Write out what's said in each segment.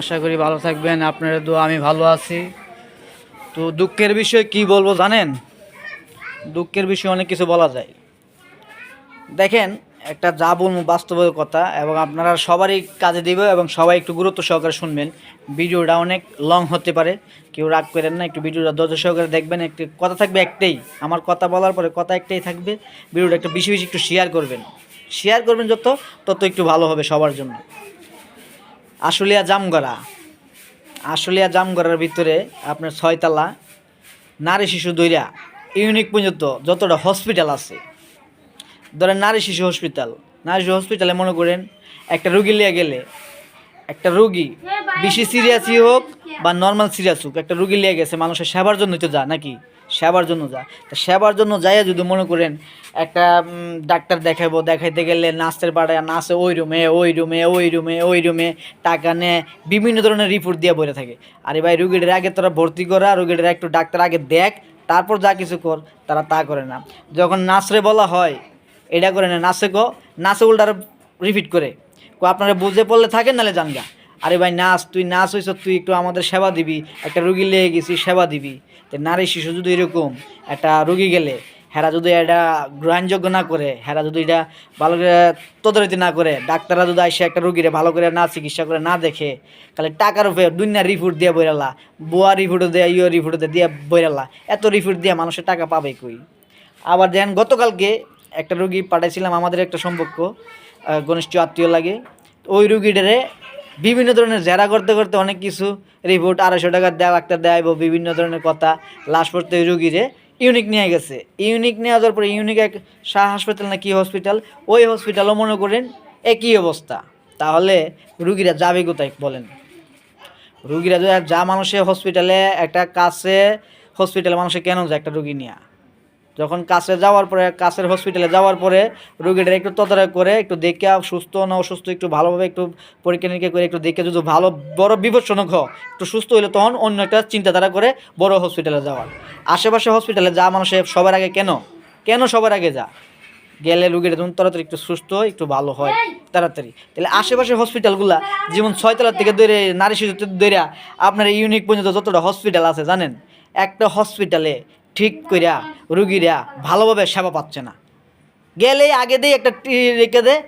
আশা করি ভালো থাকবেন। আপনারা দোয়া আমি ভালো আছি। তো দুঃখের বিষয় কি বলবো জানেন? দুঃখের বিষয়ে অনেক কিছু বলা যায়। দেখেন, একটা যা বলবো বাস্তবের কথা এবং আপনারা সবারই কাজে দিবে এবং সবাই একটু গুরুত্ব সহকারে শুনবেন। ভিডিওটা অনেক লং হতে পারে, কেউ রাগ করেন না, একটু ভিডিওটা ধৈর্য সহকারে দেখবেন। একটু কথা থাকবে একটাই, আমার কথা বলার পরে কথা একটাই থাকবে, ভিডিওটা একটু বেশি বেশি একটু শেয়ার করবেন। শেয়ার করবেন তত একটু ভালো হবে সবার জন্য। আশুলিয়া জামগড়ার ভিতরে আপনার 6 তলা নারী শিশু দইরা ইউনিক পর্যন্ত যতটা হসপিটাল আছে, ধরেন নারী শিশু হসপিটালে মনে করেন একটা রুগী লিয়ে গেলে, একটা রুগী বেশি সিরিয়াসই হোক বা নর্মাল সিরিয়াস হোক, একটা রুগী লিয়ে গেছে মানুষের সেবার জন্যই তো যা নাকি, সেবার জন্য যা। তা সেবার জন্য যাইয়া যদি মনে করেন একটা ডাক্তার দেখাইতে গেলে নাচের পাড়ায় নাচে ওই রুমে টাকা নেয়, বিভিন্ন ধরনের রিপোর্ট দিয়ে বলে থাকে। আরে ভাই, রুগীদের আগে তোরা ভর্তি করা, রুগীদের একটু ডাক্তার আগে দেখ, তারপর যা কিছু কর। তারা তা করে না। যখন নাচরে বলা হয় এটা করে না, নাচে উল্টার রিপিট করে আপনারা বুঝে পড়লে থাকেন, নাহলে জানগা। আরে ভাই, তুই নাচ হইছ, তুই একটু আমাদের সেবা দিবি, একটা রুগী লেগে গেছি সেবা দিবি। তো নারী শিশু যদি এরকম একটা রুগী গেলে হেরা যদি এটা গ্রহণযোগ্য না করে, হেরা যদি এটা ভালো করে তদারকি না করে, ডাক্তাররা যদি এসে একটা রুগীরে ভালো করে না চিকিৎসা করে না দেখে, তাহলে টাকার উপরে দুনিয়ার রিপোর্ট দিয়ে বইরালা, বুয়া রিপোর্টও দেয়, রিপোর্টও দিয়ে বইরালা, এত রিপোর্ট দিয়ে মানুষের টাকা পাবে কই? আবার দেখেন, গতকালকে একটা রুগী পাঠাইছিলাম, আমাদের একটা সম্পর্ক ঘনিষ্ঠ আত্মীয় লাগে। ওই রুগীটারে বিভিন্ন ধরনের জেরা করতে করতে অনেক কিছু রিপোর্ট, 250 টাকা দেওয়া একটা দেয়, বিভিন্ন ধরনের কথা, লাস্ট পড়তে ওই রুগীরে ইউনিক নিয়ে গেছে। ইউনিক নিয়ে যাওয়ার পরে ইউনিক এক শাহ হাসপাতাল না কি হসপিটাল, ওই হসপিটালও মনে করেন একই অবস্থা। তাহলে রুগীরা যাবে কোথায় বলেন? রুগীরা যা মানুষের হসপিটালে, একটা কাছে হসপিটালে মানুষে কেন যায় একটা রুগী নিয়ে? যখন কাছের হসপিটালে যাওয়ার পরে রোগীটার একটু তদারক করে, একটু দেখে সুস্থ না অসুস্থ একটু ভালোভাবে একটু পরীক্ষা নিরীক্ষা করে একটু দেখে, যদি ভালো বড় বিপজ্জনক একটু সুস্থ হইলে তখন অন্য একটা চিন্তাধারা করে বড় হসপিটালে যাওয়ার। আশেপাশে হসপিটালে যা মানুষের সবার আগে কেন সবার আগে যা গেলে রুগীটা যেমন তাড়াতাড়ি একটু সুস্থ হয়, একটু ভালো হয় তাড়াতাড়ি। তাহলে আশেপাশের হসপিটালগুলা যেমন 6 তলা থেকে ধরে নারী শিশু ধরে আপনার ইউনিক পর্যন্ত যতটা হসপিটাল আছে জানেন, একটা হসপিটালে ঠিক কইরা রুগীরা ভালোভাবে সেবা পাচ্ছে না। গেলে আগে দিয়ে একটা রেখে দেয়,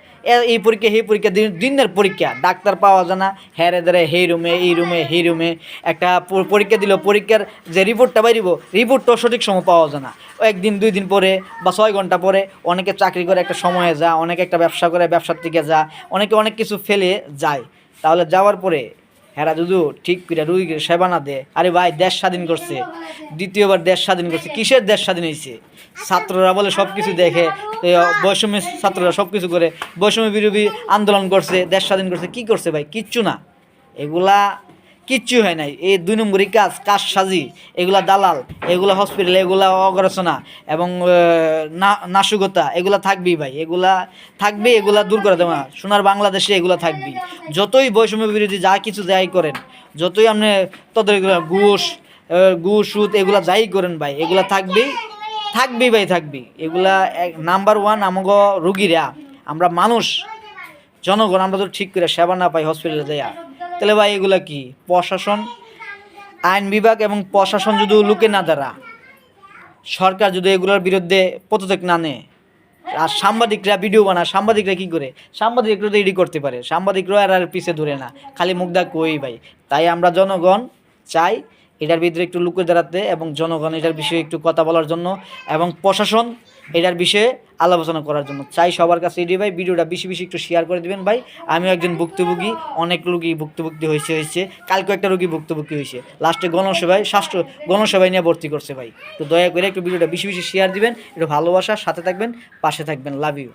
এই পরীক্ষা সেই পরীক্ষা, দিনের পরীক্ষা, ডাক্তার পাওয়া যায় না, হ্যারে ধরে এই রুমে একটা পরীক্ষা দিল, পরীক্ষার যে রিপোর্টটা বাইরিব, রিপোর্টটাও সঠিক সময় পাওয়া যায় না। 1 দিন 2 দিন পরে বা 6 ঘন্টা পরে। অনেকে চাকরি করে একটা সময়ে যা, অনেকে একটা ব্যবসা করে ব্যবসার থেকে যা, অনেকে অনেক কিছু ফেলে যায়। তাহলে যাওয়ার পরে হেরা যদি ঠিক করে রুগীকে সেবা না দেয়, আরে ভাই, দেশ স্বাধীন করছে, দ্বিতীয়বার দেশ স্বাধীন করছে। কিসের দেশ স্বাধীন হয়েছে? ছাত্ররা বলে সব কিছু দেখে, বৈষম্যের ছাত্ররা সব কিছু করে, বৈষম্য বিরোধী আন্দোলন করছে, দেশ স্বাধীন করছে। কি করছে ভাই? কিচ্ছু না। এগুলা কিচ্ছু হয় নাই। এই 2 নম্বরই কাজ সাজি, এগুলা দালাল, এগুলা হসপিটাল, এগুলা অগরচনা এবং নাশকতা, এগুলা থাকবেই ভাই, এগুলা থাকবে, এগুলা দূর করে দেওয়া। সোনার বাংলাদেশে এগুলা থাকবেই। যতই বৈষম্য বিরোধী যা কিছু যাই করেন, যতই আপনি তত ঘুষ সুদ এগুলা যাই করেন ভাই, এগুলা থাকবেই ভাই, থাকবেই। এগুলা নাম্বার 1 আমাগো রুগীরা, আমরা মানুষ, জনগণ, আমরা তো ঠিক করে সেবা না পাই হসপিটালে যাইয়া, তাহলে ভাই এগুলা কি? প্রশাসন, আইন বিভাগ এবং প্রশাসন যদি লুকে না দাঁড়া, সরকার যদি এগুলোর বিরুদ্ধে পদক্ষেপ না নেয়, আর সাংবাদিকরা ভিডিও বানায়, সাংবাদিকরা কি করে? সাংবাদিকরা তো এডি করতে পারে, সাংবাদিকরা আর পিছে ধরে না, খালি মুখ দা কই ভাই। তাই আমরা জনগণ চাই এটার ভিতরে একটু লুকে দাঁড়াতে এবং জনগণ এটার বিষয়ে একটু কথা বলার জন্য এবং প্রশাসন এটার বিষয়ে আলোচনা করার জন্য চাই সবার কাছে। এটি ভাই, ভিডিওটা বেশি বেশি একটু শেয়ার করে দেবেন ভাই। আমিও একজন ভুক্তভোগী, অনেক রোগী ভুক্তভোগী হয়েছে। কালকে একটা রোগী ভুক্তভোগী হয়েছে, লাস্টে গণসভায় নিয়ে ভর্তি করছে ভাই। তো দয়া করে একটু ভিডিওটা বেশি বেশি শেয়ার দিবেন, একটু ভালোবাসার সাথে থাকবেন, পাশে থাকবেন। Love you.